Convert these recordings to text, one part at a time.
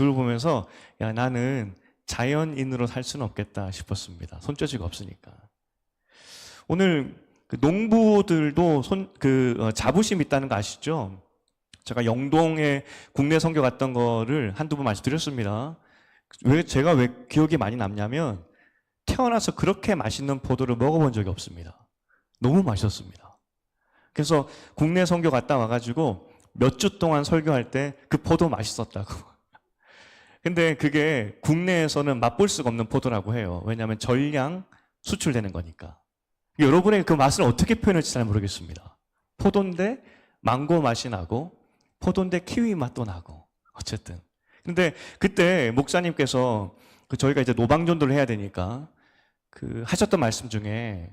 그걸 보면서 야, 나는 자연인으로 살 수는 없겠다 싶었습니다. 손재주가 없으니까. 오늘 그 농부들도 자부심 있다는 거 아시죠? 제가 영동에 국내 선교 갔던 거를 한두 번 말씀드렸습니다. 제가 왜 기억이 많이 남냐면 태어나서 그렇게 맛있는 포도를 먹어본 적이 없습니다. 너무 맛있었습니다. 그래서 국내 선교 갔다 와가지고 몇 주 동안 설교할 때 그 포도 맛있었다고. 근데 그게 국내에서는 맛볼 수가 없는 포도라고 해요. 왜냐하면 전량 수출되는 거니까. 여러분의 그 맛을 어떻게 표현할지 잘 모르겠습니다. 포도인데 망고 맛이 나고 포도인데 키위 맛도 나고 어쨌든. 근데 그때 목사님께서 저희가 이제 노방전도를 해야 되니까 하셨던 말씀 중에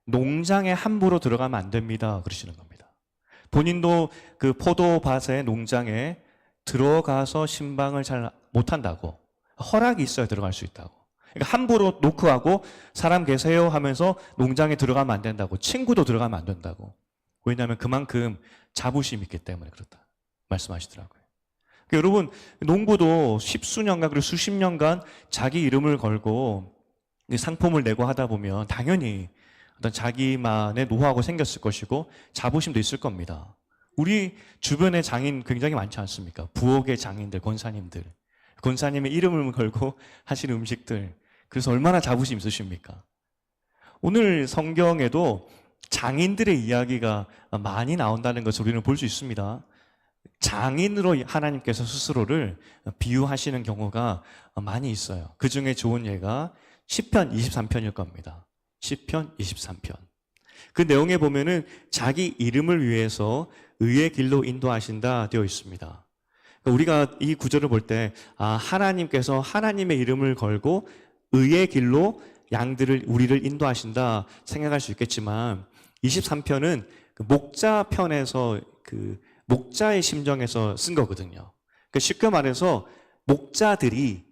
농장에 함부로 들어가면 안 됩니다 그러시는 겁니다. 본인도 그 포도밭의 농장에 들어가서 신방을 잘 못한다고, 허락이 있어야 들어갈 수 있다고. 그러니까 함부로 노크하고 사람 계세요 하면서 농장에 들어가면 안 된다고, 친구도 들어가면 안 된다고. 왜냐하면 그만큼 자부심이 있기 때문에 그렇다 말씀하시더라고요. 그러니까 여러분, 농부도 십수년간 그리고 수십 년간 자기 이름을 걸고 상품을 내고 하다 보면 당연히 어떤 자기만의 노하우가 생겼을 것이고 자부심도 있을 겁니다. 우리 주변에 장인 굉장히 많지 않습니까? 부엌의 장인들, 권사님들. 권사님의 이름을 걸고 하시는 음식들. 그래서 얼마나 자부심 있으십니까? 오늘 성경에도 장인들의 이야기가 많이 나온다는 것을 우리는 볼 수 있습니다. 장인으로 하나님께서 스스로를 비유하시는 경우가 많이 있어요. 그 중에 좋은 예가 시편 23편일 겁니다. 시편 23편. 그 내용에 보면은 자기 이름을 위해서 의의 길로 인도하신다 되어 있습니다. 우리가 이 구절을 볼 때 하나님께서 하나님의 이름을 걸고 의의 길로 우리를 인도하신다 생각할 수 있겠지만 23편은 목자 편에서 목자의 심정에서 쓴 거거든요. 쉽게 말해서 목자들이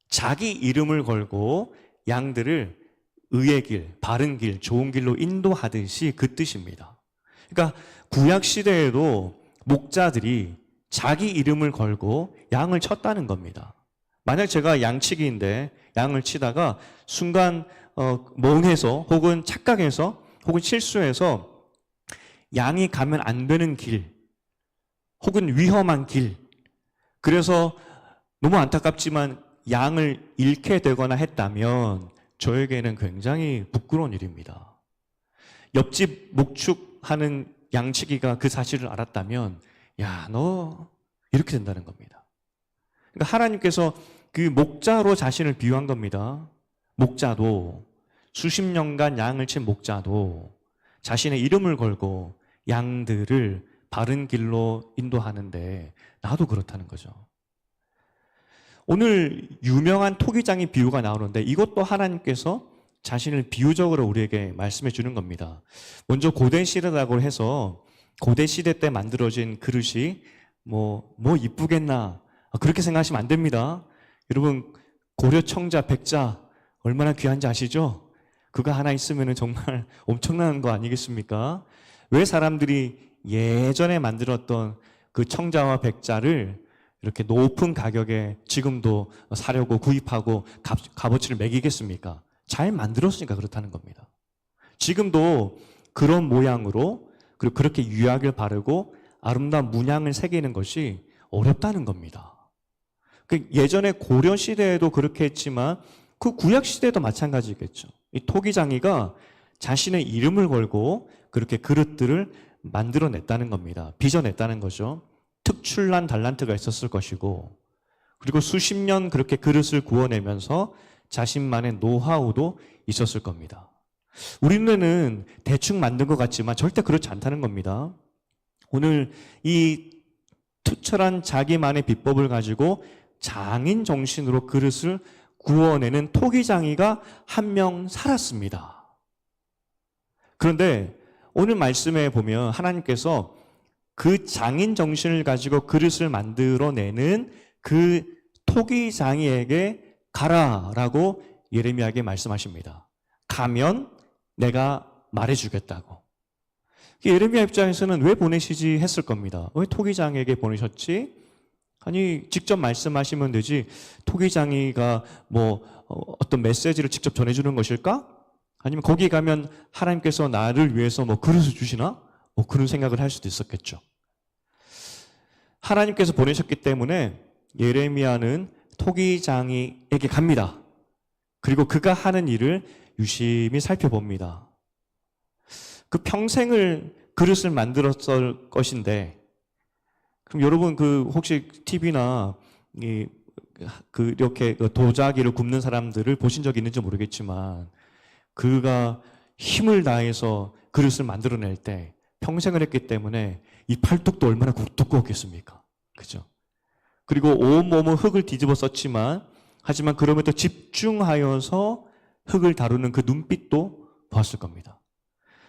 자기 이름을 걸고 양들을 의의 길, 바른 길, 좋은 길로 인도하듯이 그 뜻입니다. 그러니까 구약 시대에도 목자들이 자기 이름을 걸고 양을 쳤다는 겁니다. 만약 제가 양치기인데 양을 치다가 순간 멍해서 혹은 착각해서 혹은 실수해서 양이 가면 안 되는 길 혹은 위험한 길, 그래서 너무 안타깝지만 양을 잃게 되거나 했다면 저에게는 굉장히 부끄러운 일입니다. 옆집 목축하는 양치기가 그 사실을 알았다면 야, 너 이렇게 된다는 겁니다. 그러니까 하나님께서 그 목자로 자신을 비유한 겁니다. 목자도, 수십 년간 양을 친 목자도 자신의 이름을 걸고 양들을 바른 길로 인도하는데 나도 그렇다는 거죠. 오늘 유명한 토기장이 비유가 나오는데 이것도 하나님께서 자신을 비유적으로 우리에게 말씀해 주는 겁니다. 먼저 고대 시대라고 해서 고대 시대 때 만들어진 그릇이 뭐 이쁘겠나 그렇게 생각하시면 안 됩니다. 여러분, 고려 청자 백자 얼마나 귀한지 아시죠? 그거 하나 있으면 정말 엄청난 거 아니겠습니까? 왜 사람들이 예전에 만들었던 그 청자와 백자를 이렇게 높은 가격에 지금도 사려고 구입하고 값어치를 매기겠습니까? 잘 만들었으니까 그렇다는 겁니다. 지금도 그런 모양으로 그리고 그렇게 유약을 바르고 아름다운 문양을 새기는 것이 어렵다는 겁니다. 예전에 고려 시대에도 그렇게 했지만 그 구약 시대도 마찬가지겠죠. 이 토기장이가 자신의 이름을 걸고 그렇게 그릇들을 만들어냈다는 겁니다. 빚어냈다는 거죠. 특출난 달란트가 있었을 것이고, 그리고 수십 년 그렇게 그릇을 구워내면서 자신만의 노하우도 있었을 겁니다. 우리 눈에는 대충 만든 것 같지만 절대 그렇지 않다는 겁니다. 오늘 이 특출한 자기만의 비법을 가지고 장인 정신으로 그릇을 구워내는 토기장이가 한 명 살았습니다. 그런데 오늘 말씀에 보면 하나님께서 그 장인 정신을 가지고 그릇을 만들어내는 그 토기장이에게 가라라고 예레미야에게 말씀하십니다. 가면 내가 말해주겠다고. 예레미야 입장에서는 왜 보내시지 했을 겁니다. 왜 토기장에게 보내셨지? 아니, 직접 말씀하시면 되지. 토기장이가 뭐 어떤 메시지를 직접 전해주는 것일까? 아니면 거기 가면 하나님께서 나를 위해서 뭐 그릇을 주시나? 뭐 그런 생각을 할 수도 있었겠죠. 하나님께서 보내셨기 때문에 예레미야는 토기장이에게 갑니다. 그리고 그가 하는 일을 유심히 살펴봅니다. 그 평생을 그릇을 만들었을 것인데, 그럼 여러분 혹시 TV나 이렇게 도자기를 굽는 사람들을 보신 적 있는지 모르겠지만, 그가 힘을 다해서 그릇을 만들어낼 때 평생을 했기 때문에 이 팔뚝도 얼마나 두꺼웠겠습니까? 그죠? 그리고 온몸은 흙을 뒤집어 썼지만, 하지만 그럼에도 집중하여서 흙을 다루는 그 눈빛도 보았을 겁니다.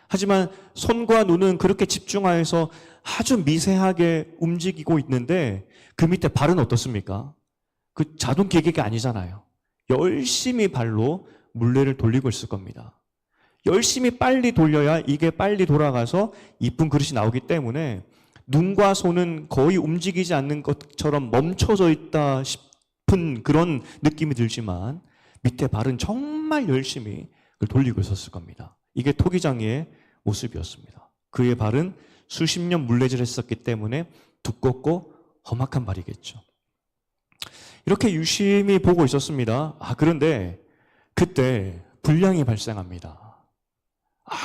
하지만 손과 눈은 그렇게 집중하여서 아주 미세하게 움직이고 있는데 그 밑에 발은 어떻습니까? 그 자동 기계가 아니잖아요. 열심히 발로 물레를 돌리고 있을 겁니다. 열심히 빨리 돌려야 이게 빨리 돌아가서 이쁜 그릇이 나오기 때문에 눈과 손은 거의 움직이지 않는 것처럼 멈춰져 있다 싶은 그런 느낌이 들지만 밑에 발은 정말 열심히 그걸 돌리고 있었을 겁니다. 이게 토기장이의 모습이었습니다. 그의 발은 수십 년 물레질을 했었기 때문에 두껍고 험악한 발이겠죠. 이렇게 유심히 보고 있었습니다. 그런데 그때 불량이 발생합니다.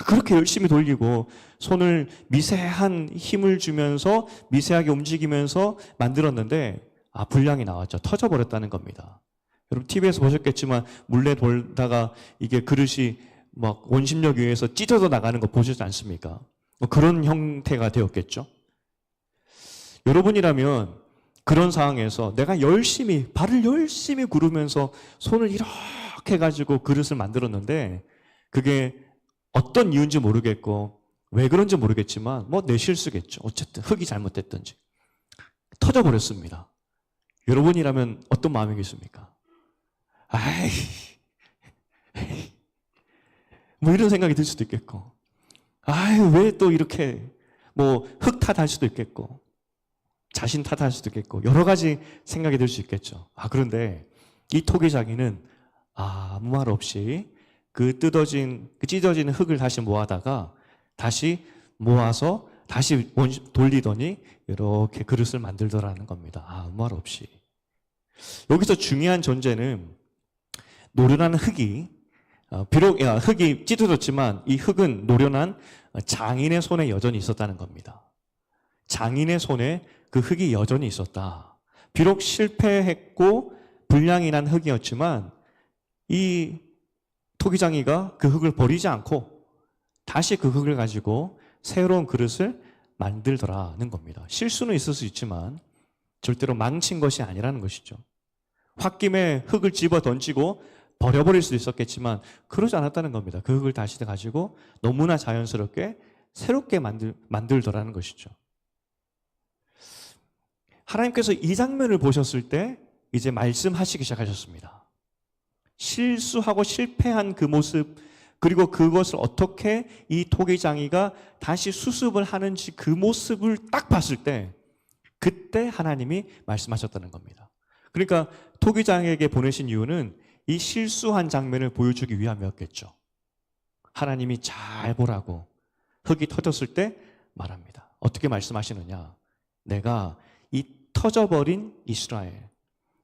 그렇게 열심히 돌리고 손을 미세한 힘을 주면서 미세하게 움직이면서 만들었는데 불량이 나왔죠. 터져버렸다는 겁니다. 여러분 TV에서 보셨겠지만 물레 돌다가 이게 그릇이 막 원심력에 의해서 찢어져 나가는 거 보시지 않습니까? 그런 형태가 되었겠죠. 여러분이라면 그런 상황에서 내가 발을 열심히 구르면서 손을 이렇게 해가지고 그릇을 만들었는데 그게 어떤 이유인지 모르겠고 왜 그런지 모르겠지만 뭐 내 실수겠죠. 어쨌든 흙이 잘못됐든지 터져버렸습니다. 여러분이라면 어떤 마음이겠습니까? 뭐 이런 생각이 들 수도 있겠고 왜 또 이렇게 뭐 흙 탓할 수도 있겠고 자신 탓할 수도 있겠고 여러 가지 생각이 들 수 있겠죠. 그런데 이 토기장이는 아무 말 없이 그 찢어진 흙을 다시 모아다가 다시 모아서 다시 돌리더니 이렇게 그릇을 만들더라는 겁니다. 아무 말 없이. 여기서 중요한 존재는 노련한 흙이 비록 흙이 찢어졌지만 이 흙은 노련한 장인의 손에 여전히 있었다는 겁니다. 장인의 손에 그 흙이 여전히 있었다. 비록 실패했고 불량이 난 흙이었지만 이 토기장이가 그 흙을 버리지 않고 다시 그 흙을 가지고 새로운 그릇을 만들더라는 겁니다. 실수는 있을 수 있지만 절대로 망친 것이 아니라는 것이죠. 홧김에 흙을 집어 던지고 버려버릴 수도 있었겠지만 그러지 않았다는 겁니다. 그 흙을 다시 가지고 너무나 자연스럽게 새롭게 만들더라는 것이죠. 하나님께서 이 장면을 보셨을 때 이제 말씀하시기 시작하셨습니다. 실수하고 실패한 그 모습, 그리고 그것을 어떻게 이 토기장이가 다시 수습을 하는지 그 모습을 딱 봤을 때 그때 하나님이 말씀하셨다는 겁니다. 그러니까 토기장에게 보내신 이유는 이 실수한 장면을 보여주기 위함이었겠죠. 하나님이 잘 보라고 흙이 터졌을 때 말합니다. 어떻게 말씀하시느냐? 내가 이 터져버린 이스라엘,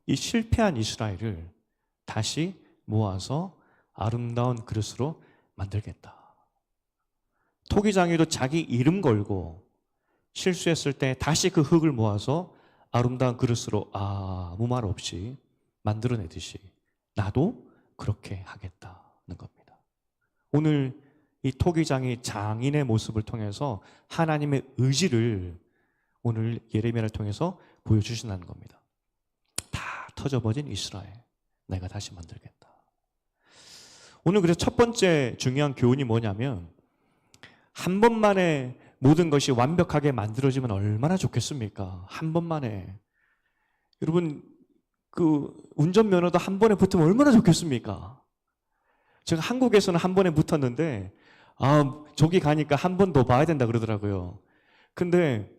이 실패한 이스라엘을 다시 모아서 아름다운 그릇으로 만들겠다. 토기장이도 자기 이름 걸고 실수했을 때 다시 그 흙을 모아서 아름다운 그릇으로 아무 말 없이 만들어내듯이 나도 그렇게 하겠다는 겁니다. 오늘 이 토기장이 장인의 모습을 통해서 하나님의 의지를 오늘 예레미야를 통해서 보여주신다는 겁니다. 다 터져버린 이스라엘, 내가 다시 만들겠다. 오늘 그래서 첫 번째 중요한 교훈이 뭐냐면 한 번만에 모든 것이 완벽하게 만들어지면 얼마나 좋겠습니까? 한 번만에. 여러분 그 운전면허도 한 번에 붙으면 얼마나 좋겠습니까? 제가 한국에서는 한 번에 붙었는데 저기 가니까 한 번 더 봐야 된다 그러더라고요. 근데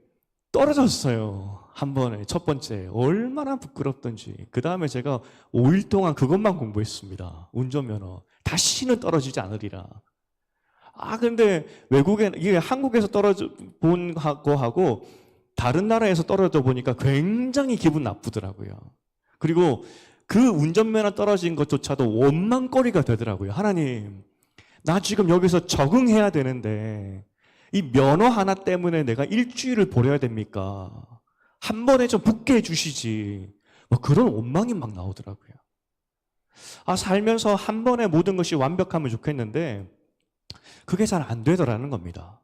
떨어졌어요. 한 번에 첫 번째 얼마나 부끄럽던지. 그 다음에 제가 5일 동안 그것만 공부했습니다. 운전면허. 다시는 떨어지지 않으리라. 근데 이게 한국에서 떨어져 본 거하고 다른 나라에서 떨어져 보니까 굉장히 기분 나쁘더라고요. 그리고 그 운전면허 떨어진 것조차도 원망거리가 되더라고요. 하나님, 나 지금 여기서 적응해야 되는데 이 면허 하나 때문에 내가 일주일을 보내야 됩니까? 한 번에 좀 붙게 해주시지. 뭐 그런 원망이 막 나오더라고요. 살면서 한 번에 모든 것이 완벽하면 좋겠는데 그게 잘 안 되더라는 겁니다.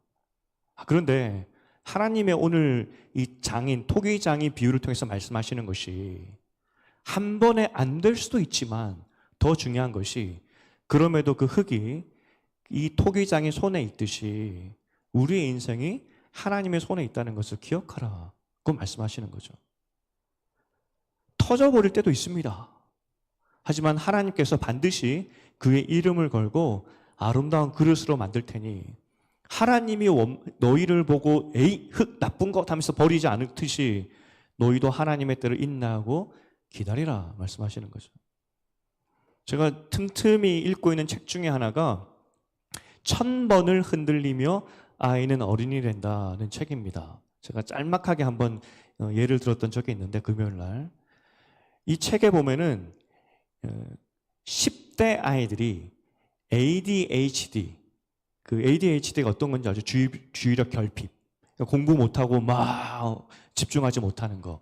그런데 하나님의 오늘 이 장인, 토기장이 비유를 통해서 말씀하시는 것이 한 번에 안 될 수도 있지만 더 중요한 것이 그럼에도 그 흙이 이 토기장의 손에 있듯이 우리의 인생이 하나님의 손에 있다는 것을 기억하라. 그 말씀하시는 거죠. 터져버릴 때도 있습니다. 하지만 하나님께서 반드시 그의 이름을 걸고 아름다운 그릇으로 만들 테니 하나님이 너희를 보고 에이 흙 나쁜 것 하면서 버리지 않듯이 너희도 하나님의 때를 인내하고 기다리라 말씀하시는 거죠. 제가 틈틈이 읽고 있는 책 중에 하나가 1000번을 흔들리며 아이는 어린이 된다는 책입니다. 제가 짤막하게 한번 예를 들었던 적이 있는데 금요일 날 이 책에 보면은 10대 아이들이 ADHD, 그 ADHD가 어떤 건지 아죠? 주의력 결핍. 그러니까 공부 못하고 막 집중하지 못하는 거.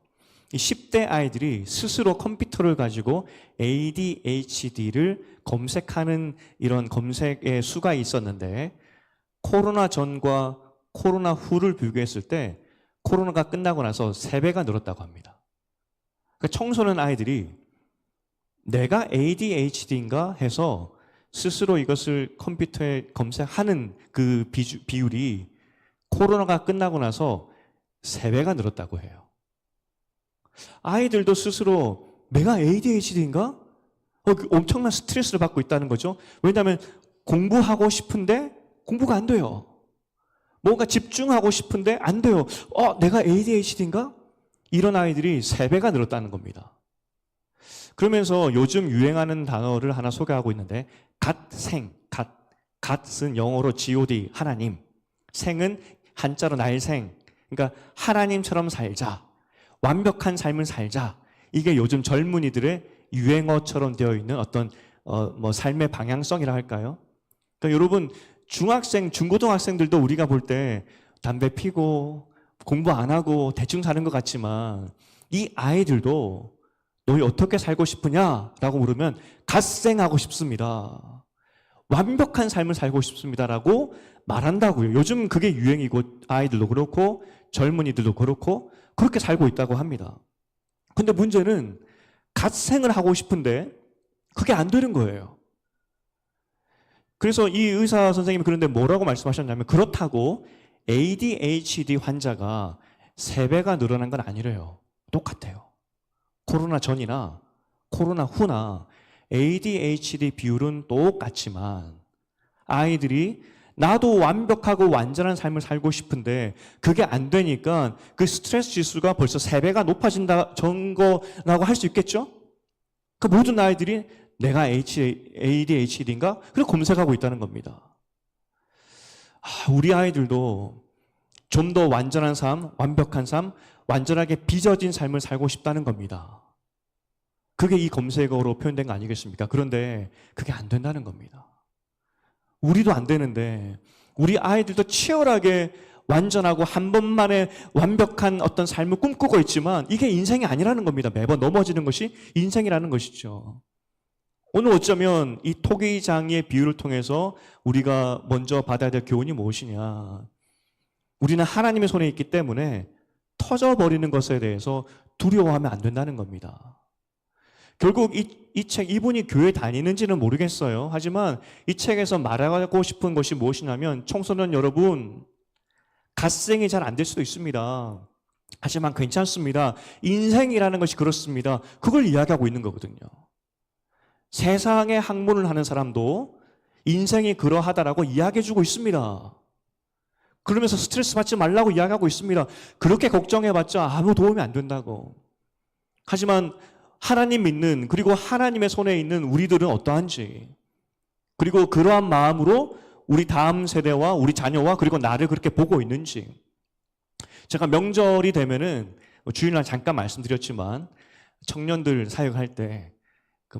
이 10대 아이들이 스스로 컴퓨터를 가지고 ADHD를 검색하는 이런 검색의 수가 있었는데 코로나 전과 코로나 후를 비교했을 때 코로나가 끝나고 나서 3배가 늘었다고 합니다. 그러니까 청소년 아이들이 내가 ADHD인가 해서 스스로 이것을 컴퓨터에 검색하는 그 비율이 코로나가 끝나고 나서 3배가 늘었다고 해요. 아이들도 스스로 내가 ADHD인가? 엄청난 스트레스를 받고 있다는 거죠. 왜냐하면 공부하고 싶은데 공부가 안 돼요. 뭔가 집중하고 싶은데 안 돼요. 내가 ADHD인가? 이런 아이들이 3배가 늘었다는 겁니다. 그러면서 요즘 유행하는 단어를 하나 소개하고 있는데 갓생, 갓은 영어로 God, 하나님, 생은 한자로 날생, 그러니까 하나님처럼 살자, 완벽한 삶을 살자. 이게 요즘 젊은이들의 유행어처럼 되어 있는 어떤 삶의 방향성이라 할까요? 그러니까 여러분 중학생, 중고등학생들도 우리가 볼 때 담배 피고 공부 안 하고 대충 사는 것 같지만 이 아이들도 너희 어떻게 살고 싶으냐라고 물으면 갓생하고 싶습니다. 완벽한 삶을 살고 싶습니다라고 말한다고요. 요즘 그게 유행이고 아이들도 그렇고 젊은이들도 그렇고 그렇게 살고 있다고 합니다. 근데 문제는 갓생을 하고 싶은데 그게 안 되는 거예요. 그래서 이 의사 선생님이 그런데 뭐라고 말씀하셨냐면 그렇다고 ADHD 환자가 3배가 늘어난 건 아니래요. 똑같아요. 코로나 전이나 코로나 후나 ADHD 비율은 똑같지만 아이들이 나도 완벽하고 완전한 삶을 살고 싶은데 그게 안 되니까 그 스트레스 지수가 벌써 3배가 높아진다 거라고 할 수 있겠죠? 그 모든 아이들이 내가 ADHD인가? 그걸 검색하고 있다는 겁니다. 우리 아이들도 좀 더 완전한 삶, 완벽한 삶, 완전하게 빚어진 삶을 살고 싶다는 겁니다. 그게 이 검색어로 표현된 거 아니겠습니까? 그런데 그게 안 된다는 겁니다. 우리도 안 되는데 우리 아이들도 치열하게 완전하고 한 번만에 완벽한 어떤 삶을 꿈꾸고 있지만 이게 인생이 아니라는 겁니다. 매번 넘어지는 것이 인생이라는 것이죠. 오늘 어쩌면 이 토기장의 비유를 통해서 우리가 먼저 받아야 될 교훈이 무엇이냐. 우리는 하나님의 손에 있기 때문에 터져버리는 것에 대해서 두려워하면 안 된다는 겁니다. 결국 이 책, 이분이 교회 다니는지는 모르겠어요. 하지만 이 책에서 말하고 싶은 것이 무엇이냐면 청소년 여러분, 갓생이 잘 안 될 수도 있습니다. 하지만 괜찮습니다. 인생이라는 것이 그렇습니다. 그걸 이야기하고 있는 거거든요. 세상의 학문을 하는 사람도 인생이 그러하다라고 이야기해주고 있습니다. 그러면서 스트레스 받지 말라고 이야기하고 있습니다. 그렇게 걱정해봤자 아무 도움이 안 된다고. 하지만 하나님 믿는, 그리고 하나님의 손에 있는 우리들은 어떠한지, 그리고 그러한 마음으로 우리 다음 세대와 우리 자녀와 그리고 나를 그렇게 보고 있는지. 제가 명절이 되면은 주일날 잠깐 말씀드렸지만 청년들 사역할 때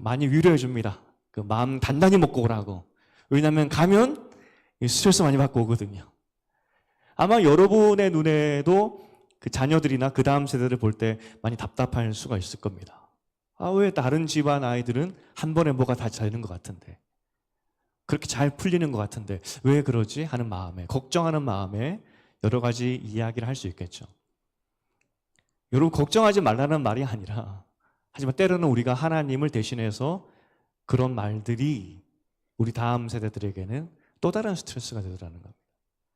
많이 위로해 줍니다. 마음 단단히 먹고 오라고. 왜냐하면 가면 스트레스 많이 받고 오거든요. 아마 여러분의 눈에도 그 자녀들이나 그 다음 세대를 볼 때 많이 답답할 수가 있을 겁니다. 왜 다른 집안 아이들은 한 번에 뭐가 다 되는 것 같은데, 그렇게 잘 풀리는 것 같은데 왜 그러지? 하는 마음에, 걱정하는 마음에 여러 가지 이야기를 할 수 있겠죠. 여러분, 걱정하지 말라는 말이 아니라, 하지만 때로는 우리가 하나님을 대신해서 그런 말들이 우리 다음 세대들에게는 또 다른 스트레스가 되더라는 겁니다.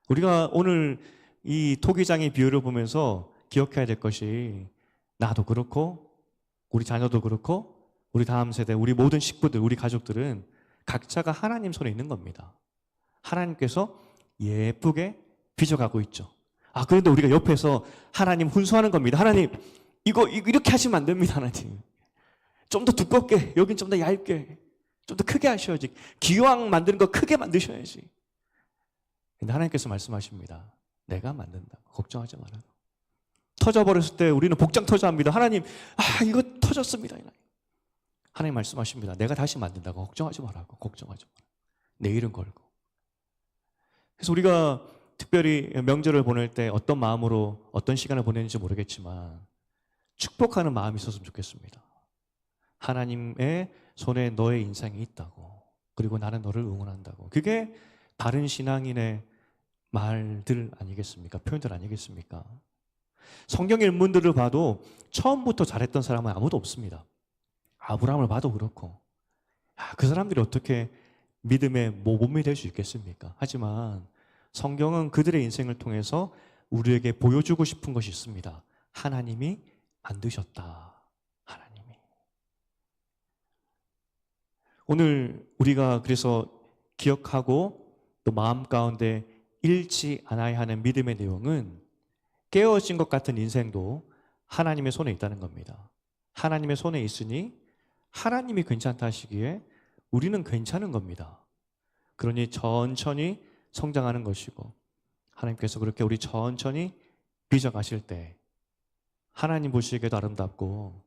우리가 오늘 이 토기장의 비유를 보면서 기억해야 될 것이, 나도 그렇고 우리 자녀도 그렇고 우리 다음 세대, 우리 모든 식구들, 우리 가족들은 각자가 하나님 손에 있는 겁니다. 하나님께서 예쁘게 빚어가고 있죠. 그런데 우리가 옆에서 하나님 훈수하는 겁니다. 하나님, 이거 이렇게 하시면 안 됩니다. 하나님, 좀 더 두껍게, 여긴 좀 더 얇게, 좀 더 크게 하셔야지. 기왕 만드는 거 크게 만드셔야지. 근데 하나님께서 말씀하십니다. 내가 만든다. 걱정하지 말아요. 터져버렸을 때 우리는 복장 터져합니다. 하나님, 이거 터졌습니다. 하나님 말씀하십니다. 내가 다시 만든다고. 걱정하지 말라고. 걱정하지 마라. 내일은 걸고. 그래서 우리가 특별히 명절을 보낼 때 어떤 마음으로 어떤 시간을 보내는지 모르겠지만 축복하는 마음이 있었으면 좋겠습니다. 하나님의 손에 너의 인생이 있다고. 그리고 나는 너를 응원한다고. 그게 바른 신앙인의 말들 아니겠습니까? 표현들 아니겠습니까? 성경 인물들을 봐도 처음부터 잘했던 사람은 아무도 없습니다. 아브라함을 봐도 그렇고, 그 사람들이 어떻게 믿음의 모범이 될 수 있겠습니까? 하지만 성경은 그들의 인생을 통해서 우리에게 보여주고 싶은 것이 있습니다. 하나님이 만드셨다. 하나님이. 오늘 우리가 그래서 기억하고 또 마음 가운데 잃지 않아야 하는 믿음의 내용은, 깨어진 것 같은 인생도 하나님의 손에 있다는 겁니다. 하나님의 손에 있으니 하나님이 괜찮다 하시기에 우리는 괜찮은 겁니다. 그러니 천천히 성장하는 것이고, 하나님께서 그렇게 우리 천천히 빚어가실 때 하나님 보시기에도 아름답고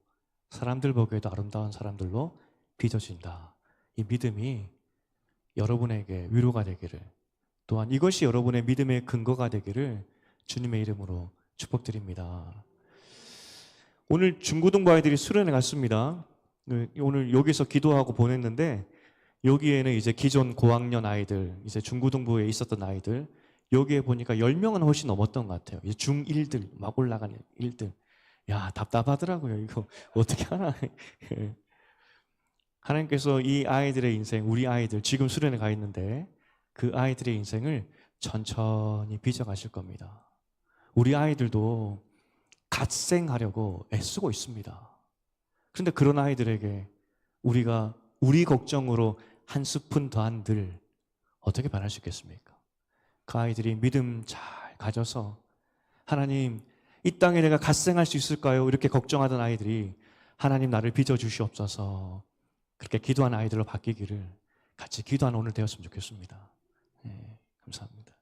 사람들 보기에도 아름다운 사람들로 빚어진다. 이 믿음이 여러분에게 위로가 되기를, 또한 이것이 여러분의 믿음의 근거가 되기를 주님의 이름으로 축복드립니다. 오늘 중고등부 아이들이 수련회 갔습니다. 오늘 여기서 기도하고 보냈는데, 여기에는 이제 기존 고학년 아이들, 이제 중고등부에 있었던 아이들, 여기에 보니까 10명은 훨씬 넘었던 것 같아요. 이제 중1들, 막 올라가는 1들. 야, 답답하더라고요. 이거 어떻게 하나. 하나님께서 이 아이들의 인생, 우리 아이들, 지금 수련회 가 있는데 그 아이들의 인생을 천천히 빚어가실 겁니다. 우리 아이들도 갓생하려고 애쓰고 있습니다. 그런데 그런 아이들에게 우리가 우리 걱정으로 한 스푼 더한 들 어떻게 바랄 수 있겠습니까? 그 아이들이 믿음 잘 가져서, 하나님, 이 땅에 내가 갓생할 수 있을까요? 이렇게 걱정하던 아이들이 하나님 나를 빚어주시옵소서, 그렇게 기도한 아이들로 바뀌기를 같이 기도하는 오늘 되었으면 좋겠습니다. 네, 감사합니다.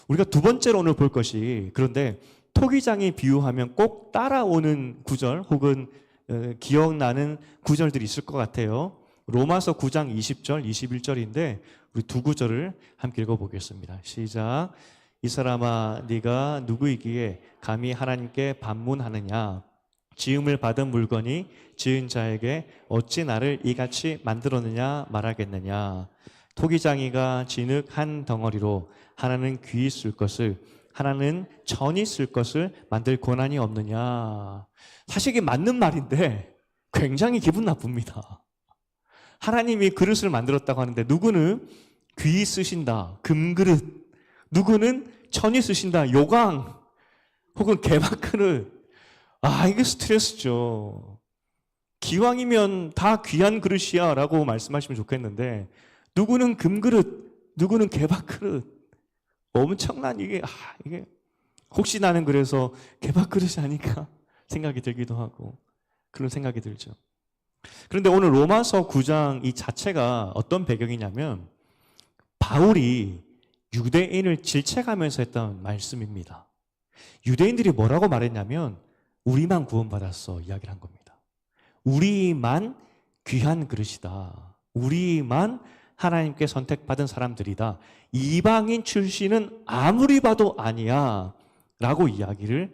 우리가 두 번째로 오늘 볼 것이, 그런데 토기장이 비유하면 꼭 따라오는 구절 혹은 기억나는 구절들이 있을 것 같아요. 로마서 9장 20절, 21절인데 우리 두 구절을 함께 읽어보겠습니다. 시작. 이 사람아, 네가 누구이기에 감히 하나님께 반문하느냐? 지음을 받은 물건이 지은 자에게 어찌 나를 이같이 만들었느냐 말하겠느냐? 토기장이가 진흙 한 덩어리로 하나는 귀 쓸 것을, 하나는 천이 쓸 것을 만들 권한이 없느냐? 사실 이게 맞는 말인데 굉장히 기분 나쁩니다. 하나님이 그릇을 만들었다고 하는데, 누구는 귀 쓰신다, 금그릇, 누구는 천이 쓰신다, 요강, 혹은 개밥그릇. 이게 스트레스죠. 기왕이면 다 귀한 그릇이야 라고 말씀하시면 좋겠는데, 누구는 금그릇, 누구는 개밥그릇. 엄청난 이게 혹시 나는 그래서 개밥 그릇이 아닐까 생각이 들기도 하고 그런 생각이 들죠. 그런데 오늘 로마서 9장 이 자체가 어떤 배경이냐면 바울이 유대인을 질책하면서 했던 말씀입니다. 유대인들이 뭐라고 말했냐면 우리만 구원받았어 이야기를 한 겁니다. 우리만 귀한 그릇이다. 우리만 하나님께 선택받은 사람들이다. 이방인 출신은 아무리 봐도 아니야 라고 이야기를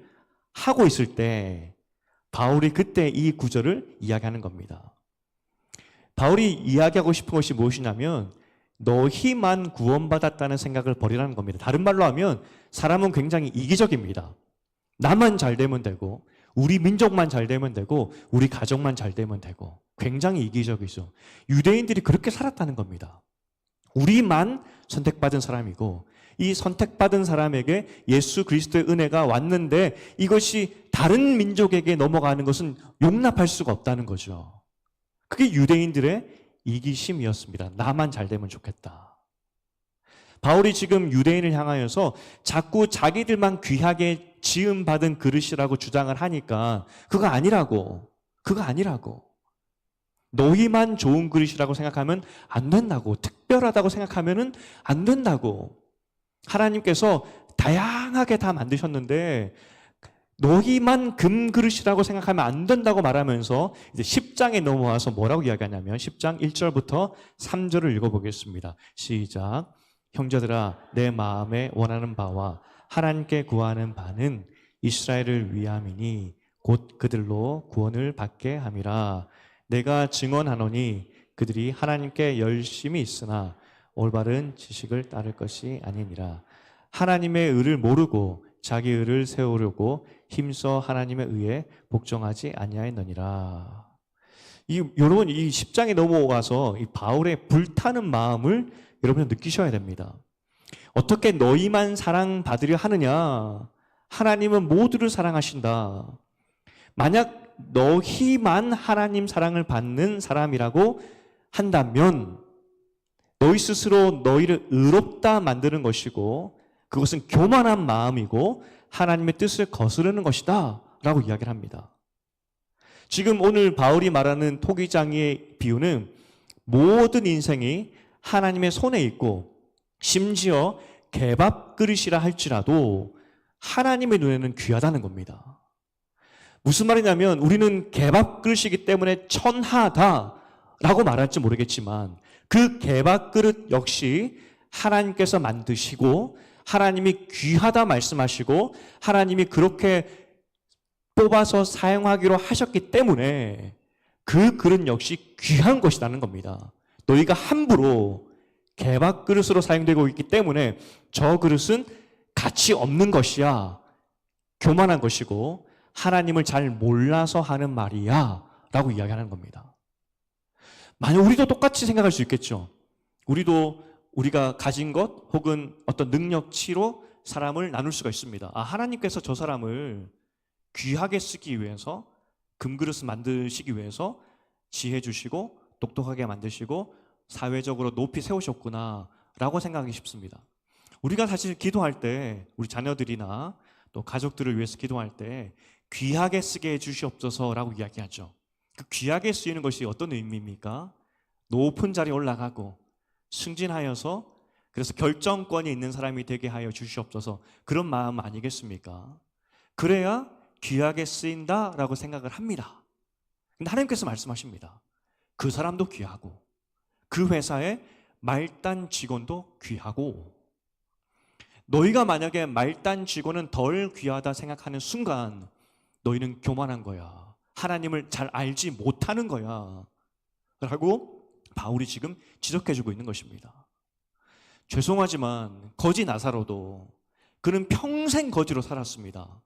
하고 있을 때 바울이 그때 이 구절을 이야기하는 겁니다. 바울이 이야기하고 싶은 것이 무엇이냐면 너희만 구원받았다는 생각을 버리라는 겁니다. 다른 말로 하면 사람은 굉장히 이기적입니다. 나만 잘 되면 되고 우리 민족만 잘 되면 되고 우리 가정만 잘 되면 되고 굉장히 이기적이죠. 유대인들이 그렇게 살았다는 겁니다. 우리만 선택받은 사람이고 이 선택받은 사람에게 예수 그리스도의 은혜가 왔는데 이것이 다른 민족에게 넘어가는 것은 용납할 수가 없다는 거죠. 그게 유대인들의 이기심이었습니다. 나만 잘 되면 좋겠다. 바울이 지금 유대인을 향하여서 자꾸 자기들만 귀하게 지음받은 그릇이라고 주장을 하니까 그거 아니라고. 너희만 좋은 그릇이라고 생각하면 안 된다고. 특별하다고 생각하면 안 된다고. 하나님께서 다양하게 다 만드셨는데 너희만 금그릇이라고 생각하면 안 된다고 말하면서 이제 10장에 넘어와서 뭐라고 이야기하냐면 10장 1절부터 3절을 읽어보겠습니다. 시작. 형제들아 내 마음에 원하는 바와 하나님께 구하는 바는 이스라엘을 위함이니 곧 그들로 구원을 받게 함이라. 내가 증언하노니 그들이 하나님께 열심히 있으나 올바른 지식을 따를 것이 아니니라. 하나님의 의를 모르고 자기 의를 세우려고 힘써 하나님의 의에 복종하지 아니하였느니라. 여러분 이 10장에 넘어가서 이 바울의 불타는 마음을 여러분 느끼셔야 됩니다. 어떻게 너희만 사랑받으려 하느냐? 하나님은 모두를 사랑하신다. 만약 너희만 하나님 사랑을 받는 사람이라고 한다면 너희 스스로 너희를 의롭다 만드는 것이고 그것은 교만한 마음이고 하나님의 뜻을 거스르는 것이다 라고 이야기를 합니다. 지금 오늘 바울이 말하는 토기장이의 비유는 모든 인생이 하나님의 손에 있고 심지어 개밥 그릇이라 할지라도 하나님의 눈에는 귀하다는 겁니다. 무슨 말이냐면 우리는 개밥 그릇이기 때문에 천하다라고 말할지 모르겠지만 그 개밥 그릇 역시 하나님께서 만드시고 하나님이 귀하다 말씀하시고 하나님이 그렇게 뽑아서 사용하기로 하셨기 때문에 그 그릇 역시 귀한 것이라는 겁니다. 너희가 함부로 개밥 그릇으로 사용되고 있기 때문에 저 그릇은 가치 없는 것이야. 교만한 것이고 하나님을 잘 몰라서 하는 말이야 라고 이야기하는 겁니다. 만약 우리도 똑같이 생각할 수 있겠죠. 우리가 가진 것 혹은 어떤 능력치로 사람을 나눌 수가 있습니다. 하나님께서 저 사람을 귀하게 쓰기 위해서 금그릇을 만드시기 위해서 지혜 주시고 똑똑하게 만드시고 사회적으로 높이 세우셨구나 라고 생각하기 쉽습니다. 우리가 사실 기도할 때 우리 자녀들이나 또 가족들을 위해서 기도할 때 귀하게 쓰게 해주시옵소서 라고 이야기하죠. 그 귀하게 쓰이는 것이 어떤 의미입니까? 높은 자리에 올라가고 승진하여서 그래서 결정권이 있는 사람이 되게 하여 주시옵소서 그런 마음 아니겠습니까? 그래야 귀하게 쓰인다라고 생각을 합니다. 근데 하나님께서 말씀하십니다. 그 사람도 귀하고 그 회사의 말단 직원도 귀하고 너희가 만약에 말단 직원은 덜 귀하다 생각하는 순간 너희는 교만한 거야. 하나님을 잘 알지 못하는 거야. 라고 바울이 지금 지적해주고 있는 것입니다. 죄송하지만 거지 나사로도 그는 평생 거지로 살았습니다.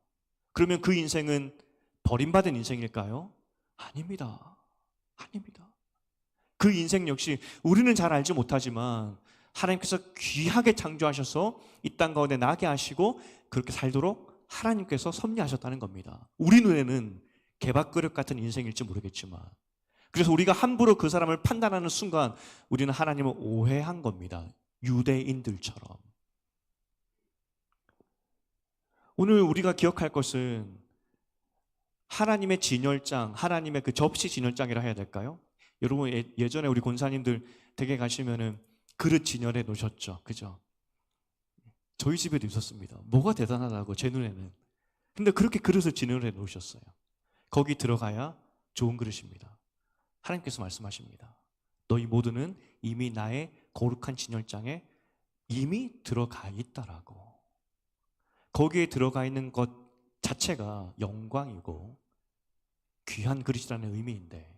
그러면 그 인생은 버림받은 인생일까요? 아닙니다. 그 인생 역시 우리는 잘 알지 못하지만 하나님께서 귀하게 창조하셔서 이 땅 가운데 나게 하시고 그렇게 살도록 하나님께서 섭리하셨다는 겁니다. 우리 눈에는 개밥그릇 같은 인생일지 모르겠지만 그래서 우리가 함부로 그 사람을 판단하는 순간 우리는 하나님을 오해한 겁니다. 유대인들처럼. 오늘 우리가 기억할 것은 하나님의 진열장, 하나님의 그 접시 진열장이라 해야 될까요? 여러분 예전에 우리 권사님들 댁에 가시면은 그릇 진열해 놓으셨죠, 그죠? 저희 집에도 있었습니다. 뭐가 대단하다고 제 눈에는. 근데 그렇게 그릇을 진열해 놓으셨어요. 거기 들어가야 좋은 그릇입니다. 하나님께서 말씀하십니다. 너희 모두는 이미 나의 거룩한 진열장에 이미 들어가 있다라고. 거기에 들어가 있는 것 자체가 영광이고 귀한 그릇이라는 의미인데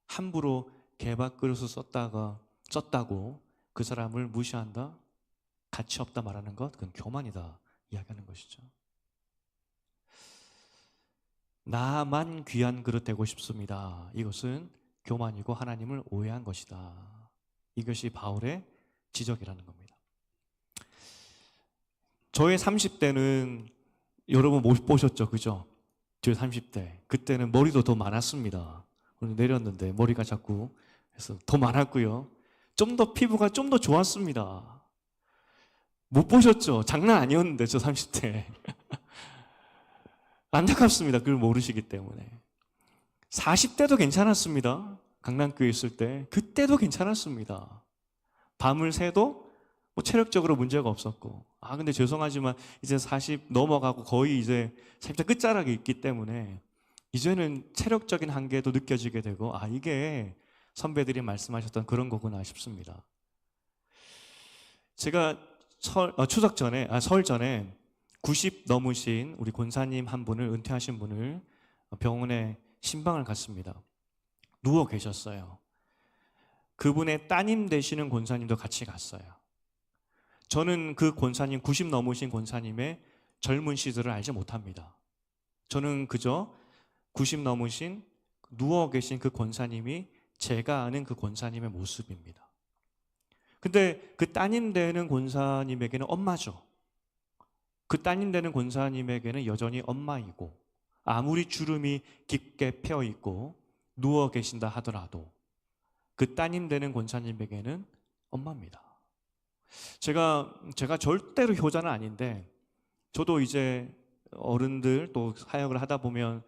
함부로 개밥 그릇을 썼다고 그 사람을 무시한다? 가치 없다 말하는 것, 그건 교만이다 이야기하는 것이죠. 나만 귀한 그릇 되고 싶습니다. 이것은 교만이고 하나님을 오해한 것이다. 이것이 바울의 지적이라는 겁니다. 저의 30대는 여러분 못 보셨죠, 그죠? 저의 30대 그때는 머리도 더 많았습니다. 오늘 내렸는데 머리가 자꾸 해서 더 많았고요. 좀 더 피부가 좀 더 좋았습니다. 못 보셨죠? 장난 아니었는데 저 30대. 안타깝습니다. 그걸 모르시기 때문에. 40대도 괜찮았습니다. 강남교회 있을 때. 그때도 괜찮았습니다. 밤을 새도 뭐 체력적으로 문제가 없었고. 근데 죄송하지만 이제 40 넘어가고 거의 이제 40대 끝자락에 있기 때문에 이제는 체력적인 한계도 느껴지게 되고 이게 선배들이 말씀하셨던 그런 거구나 싶습니다. 제가 추석 전에, 설 전에 90 넘으신 우리 권사님 한 분을, 은퇴하신 분을 병원에 신방을 갔습니다. 누워 계셨어요. 그분의 따님 되시는 권사님도 같이 갔어요. 저는 그 권사님, 90 넘으신 권사님의 젊은 시절을 알지 못합니다. 저는 그저 90 넘으신 누워 계신 그 권사님이 제가 아는 그 권사님의 모습입니다. 근데 그 따님 되는 권사님에게는 엄마죠. 그 따님 되는 권사님에게는 여전히 엄마이고 아무리 주름이 깊게 펴 있고 누워 계신다 하더라도 그 따님 되는 권사님에게는 엄마입니다. 제가 절대로 효자는 아닌데 저도 이제 어른들 또 사역을 하다 보면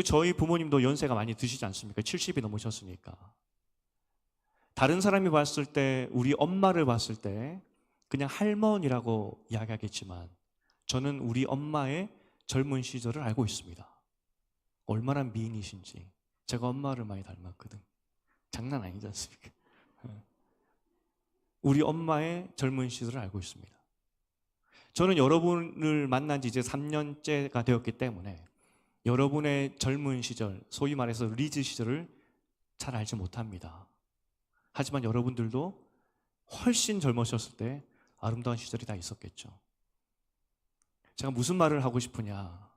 저희 부모님도 연세가 많이 드시지 않습니까? 70이 넘으셨으니까. 다른 사람이 봤을 때 우리 엄마를 봤을 때 그냥 할머니라고 이야기하겠지만 저는 우리 엄마의 젊은 시절을 알고 있습니다. 얼마나 미인이신지. 제가 엄마를 많이 닮았거든. 장난 아니지 않습니까? 우리 엄마의 젊은 시절을 알고 있습니다. 저는 여러분을 만난 지 이제 3년째가 되었기 때문에 여러분의 젊은 시절, 소위 말해서 리즈 시절을 잘 알지 못합니다. 하지만 여러분들도 훨씬 젊으셨을 때 아름다운 시절이 다 있었겠죠. 제가 무슨 말을 하고 싶으냐.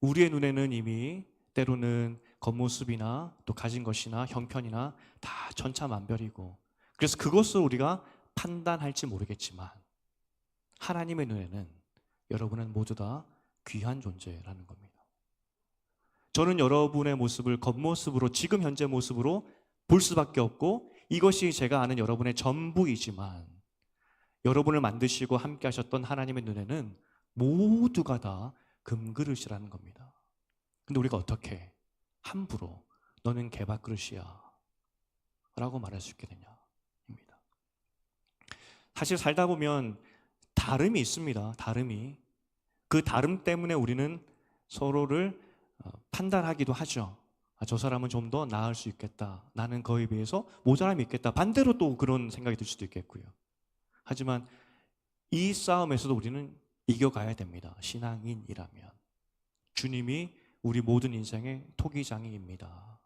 우리의 눈에는 이미 때로는 겉모습이나 또 가진 것이나 형편이나 다 천차만별이고 그래서 그것을 우리가 판단할지 모르겠지만 하나님의 눈에는 여러분은 모두 다 귀한 존재라는 겁니다. 저는 여러분의 모습을 겉모습으로 지금 현재 모습으로 볼 수밖에 없고 이것이 제가 아는 여러분의 전부이지만 여러분을 만드시고 함께 하셨던 하나님의 눈에는 모두가 다 금그릇이라는 겁니다. 근데 우리가 어떻게 함부로 너는 개밥그릇이야 라고 말할 수 있게 되냐입니다. 사실 살다 보면 다름이 있습니다. 다름이. 그 다름 때문에 우리는 서로를 판단하기도 하죠. 저 사람은 좀 더 나을 수 있겠다. 나는 그에 비해서 모자람이 있겠다. 반대로 또 그런 생각이 들 수도 있겠고요. 하지만 이 싸움에서도 우리는 이겨가야 됩니다. 신앙인이라면. 주님이 우리 모든 인생의 토기장이입니다.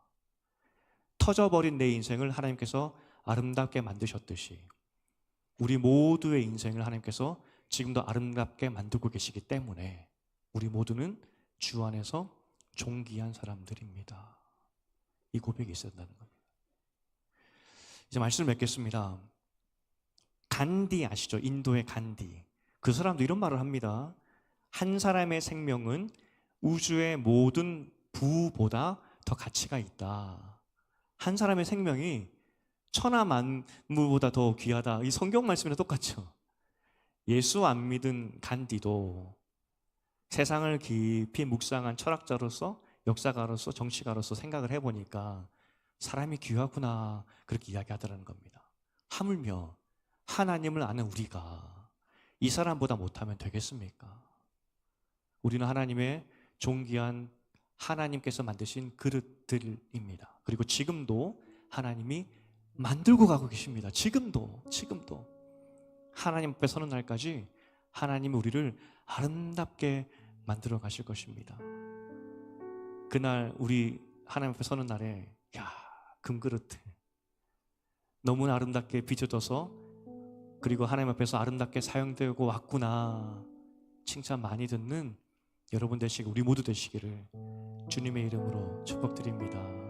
터져버린 내 인생을 하나님께서 아름답게 만드셨듯이 우리 모두의 인생을 하나님께서 지금도 아름답게 만들고 계시기 때문에 우리 모두는 주 안에서 존귀한 사람들입니다. 이 고백이 있어야 된다는 겁니다. 이제 말씀을 맺겠습니다. 간디 아시죠? 인도의 간디. 그 사람도 이런 말을 합니다. 한 사람의 생명은 우주의 모든 부보다 더 가치가 있다. 한 사람의 생명이 천하 만물보다 더 귀하다. 이 성경 말씀이랑 똑같죠. 예수 안 믿은 간디도 세상을 깊이 묵상한 철학자로서, 역사가로서, 정치가로서 생각을 해보니까 사람이 귀하구나 그렇게 이야기하더라는 겁니다. 하물며 하나님을 아는 우리가 이 사람보다 못하면 되겠습니까? 우리는 하나님의 존귀한 하나님께서 만드신 그릇들입니다. 그리고 지금도 하나님이 만들고 가고 계십니다. 지금도 하나님 앞에 서는 날까지 하나님이 우리를 아름답게 만들어 가실 것입니다. 그날 우리 하나님 앞에 서는 날에 금그릇 너무나 아름답게 빚어져서 그리고 하나님 앞에서 아름답게 사용되고 왔구나 칭찬 많이 듣는 여러분 되시고 우리 모두 되시기를 주님의 이름으로 축복드립니다.